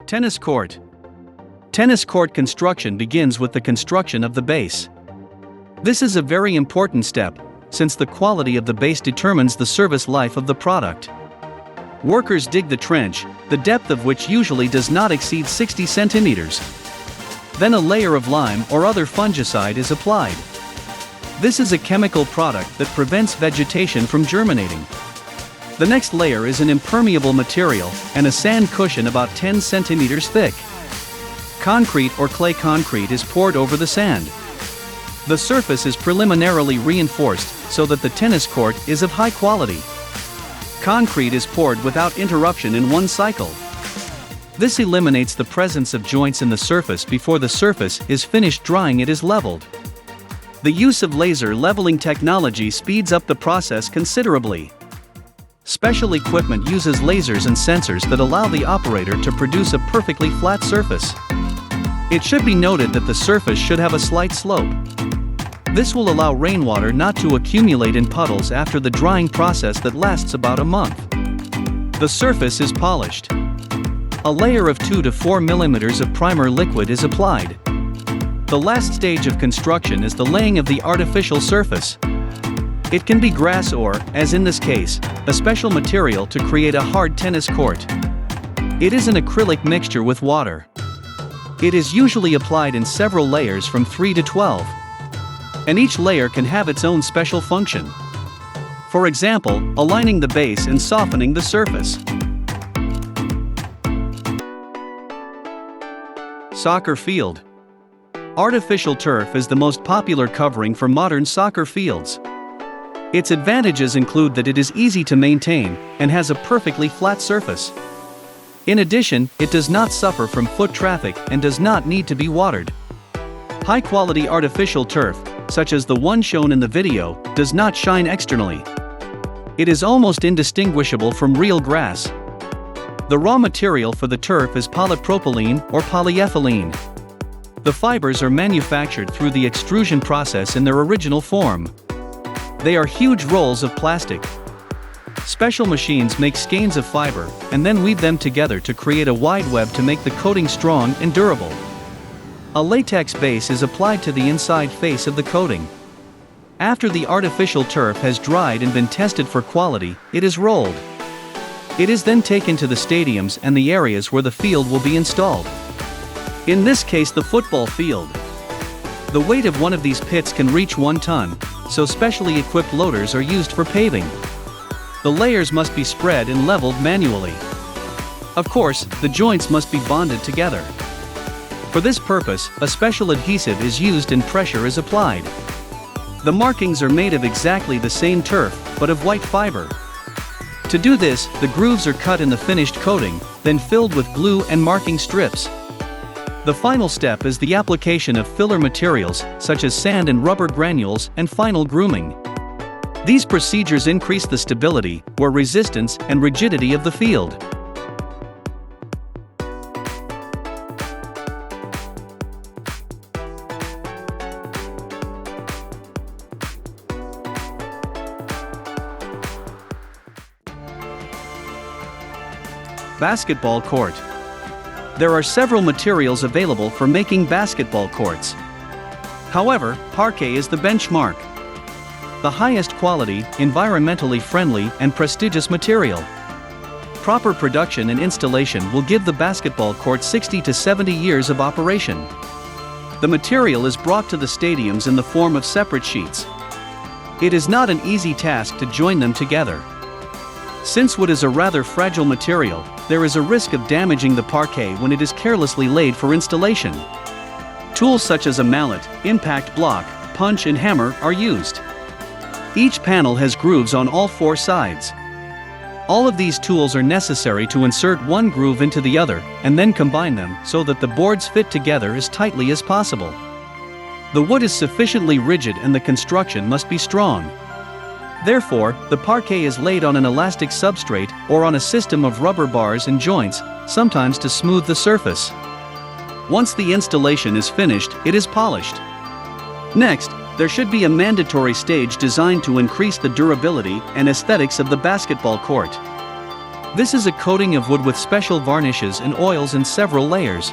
Tennis court. Tennis court construction begins with the construction of the base. This is a very important step, since the quality of the base determines the service life of the product. Workers dig the trench, the depth of which usually does not exceed 60 centimeters. Then a layer of lime or other fungicide is applied. This is a chemical product that prevents vegetation from germinating. The next layer is an impermeable material and a sand cushion about 10 centimeters thick. Concrete or clay concrete is poured over the sand. The surface is preliminarily reinforced so that the tennis court is of high quality. Concrete is poured without interruption in one cycle. This eliminates the presence of joints in the surface before the surface is finished drying. It is leveled. The use of laser leveling technology speeds up the process considerably. Special equipment uses lasers and sensors that allow the operator to produce a perfectly flat surface. It should be noted that the surface should have a slight slope. This will allow rainwater not to accumulate in puddles after the drying process that lasts about a month. The surface is polished. A layer of 2 to 4 millimeters of primer liquid is applied. The last stage of construction is the laying of the artificial surface. It can be grass or, as in this case, a special material to create a hard tennis court. It is an acrylic mixture with water. It is usually applied in several layers from 3 to 12. And each layer can have its own special function. For example, aligning the base and softening the surface. Soccer field. Artificial turf is the most popular covering for modern soccer fields. Its advantages include that it is easy to maintain and has a perfectly flat surface. In addition, it does not suffer from foot traffic and does not need to be watered. High-quality artificial turf, such as the one shown in the video, does not shine externally. It is almost indistinguishable from real grass. The raw material for the turf is polypropylene or polyethylene. The fibers are manufactured through the extrusion process in their original form. They are huge rolls of plastic. Special machines make skeins of fiber and then weave them together to create a wide web to make the coating strong and durable. A latex base is applied to the inside face of the coating. After the artificial turf has dried and been tested for quality, it is rolled. It is then taken to the stadiums and the areas where the field will be installed. In this case, the football field. The weight of one of these pits can reach 1 ton, so specially equipped loaders are used for paving. The layers must be spread and leveled manually. Of course, the joints must be bonded together. For this purpose, a special adhesive is used and pressure is applied. The markings are made of exactly the same turf, but of white fiber. To do this, the grooves are cut in the finished coating, then filled with glue and marking strips. The final step is the application of filler materials, such as sand and rubber granules, and final grooming. These procedures increase the stability, or resistance, and rigidity of the field. Basketball court. There are several materials available for making basketball courts. However, parquet is the benchmark. The highest quality, environmentally friendly, and prestigious material. Proper production and installation will give the basketball court 60 to 70 years of operation. The material is brought to the stadiums in the form of separate sheets. It is not an easy task to join them together. Since wood is a rather fragile material, there is a risk of damaging the parquet when it is carelessly laid for installation. Tools such as a mallet, impact block, punch and hammer are used. Each panel has grooves on all 4 sides. All of these tools are necessary to insert one groove into the other, and then combine them so that the boards fit together as tightly as possible. The wood is sufficiently rigid and the construction must be strong. Therefore, the parquet is laid on an elastic substrate or on a system of rubber bars and joints, sometimes to smooth the surface. Once the installation is finished, it is polished. Next, there should be a mandatory stage designed to increase the durability and aesthetics of the basketball court. This is a coating of wood with special varnishes and oils in several layers.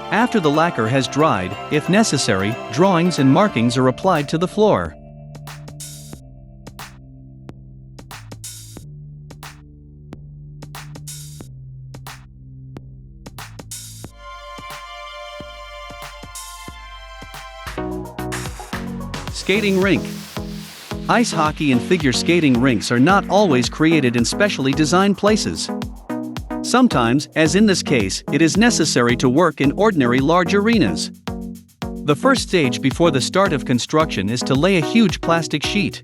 After the lacquer has dried, if necessary, drawings and markings are applied to the floor. Skating rink. Ice hockey and figure skating rinks are not always created in specially designed places. Sometimes, as in this case, it is necessary to work in ordinary large arenas. The first stage before the start of construction is to lay a huge plastic sheet.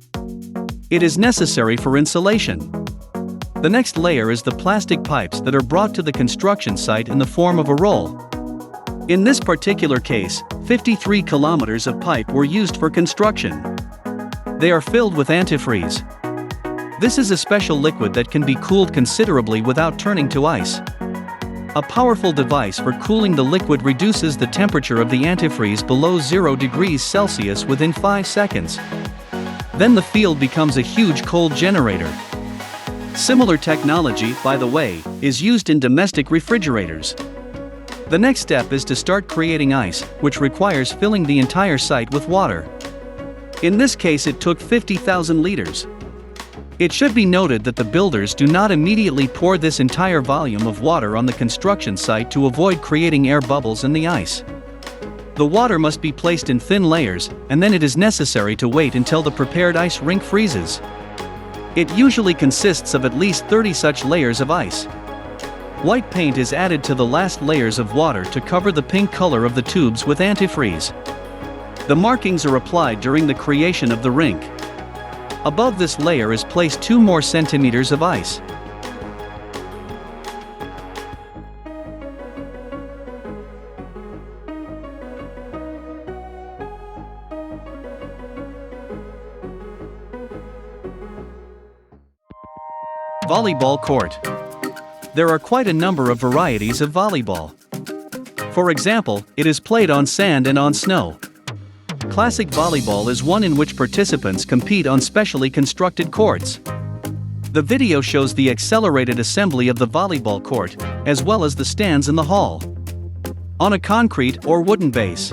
It is necessary for insulation. The next layer is the plastic pipes that are brought to the construction site in the form of a roll. In this particular case, 53 kilometers of pipe were used for construction. They are filled with antifreeze. This is a special liquid that can be cooled considerably without turning to ice. A powerful device for cooling the liquid reduces the temperature of the antifreeze below 0 degrees Celsius within 5 seconds. Then the field becomes a huge cold generator. Similar technology, by the way, is used in domestic refrigerators. The next step is to start creating ice, which requires filling the entire site with water. In this case it took 50,000 liters. It should be noted that the builders do not immediately pour this entire volume of water on the construction site to avoid creating air bubbles in the ice. The water must be placed in thin layers, and then it is necessary to wait until the prepared ice rink freezes. It usually consists of at least 30 such layers of ice. White paint is added to the last layers of water to cover the pink color of the tubes with antifreeze. The markings are applied during the creation of the rink. Above this layer is placed 2 more centimeters of ice. Volleyball court. There are quite a number of varieties of volleyball. For example, it is played on sand and on snow. Classic volleyball is one in which participants compete on specially constructed courts. The video shows the accelerated assembly of the volleyball court, as well as the stands in the hall. On a concrete or wooden base,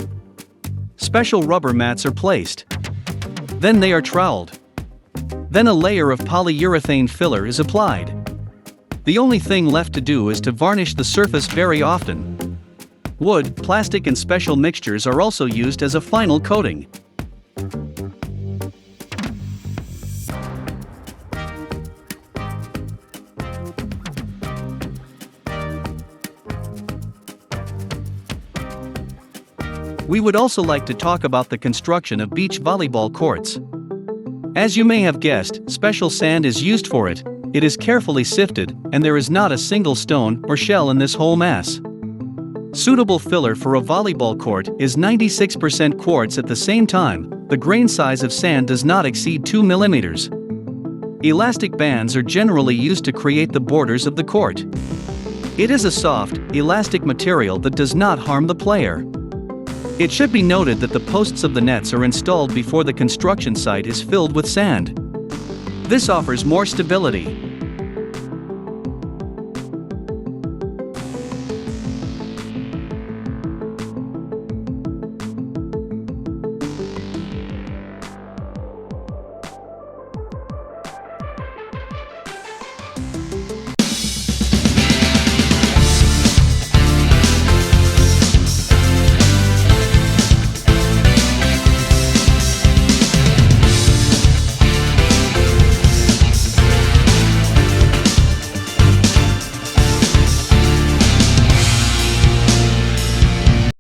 special rubber mats are placed. Then they are troweled. Then a layer of polyurethane filler is applied. The only thing left to do is to varnish the surface very often. Wood, plastic and special mixtures are also used as a final coating. We would also like to talk about the construction of beach volleyball courts. As you may have guessed, special sand is used for it. It is carefully sifted, and there is not a single stone or shell in this whole mass. Suitable filler for a volleyball court is 96% quartz. At the same time, the grain size of sand does not exceed 2 millimeters. Elastic bands are generally used to create the borders of the court. It is a soft, elastic material that does not harm the player. It should be noted that the posts of the nets are installed before the construction site is filled with sand. This offers more stability.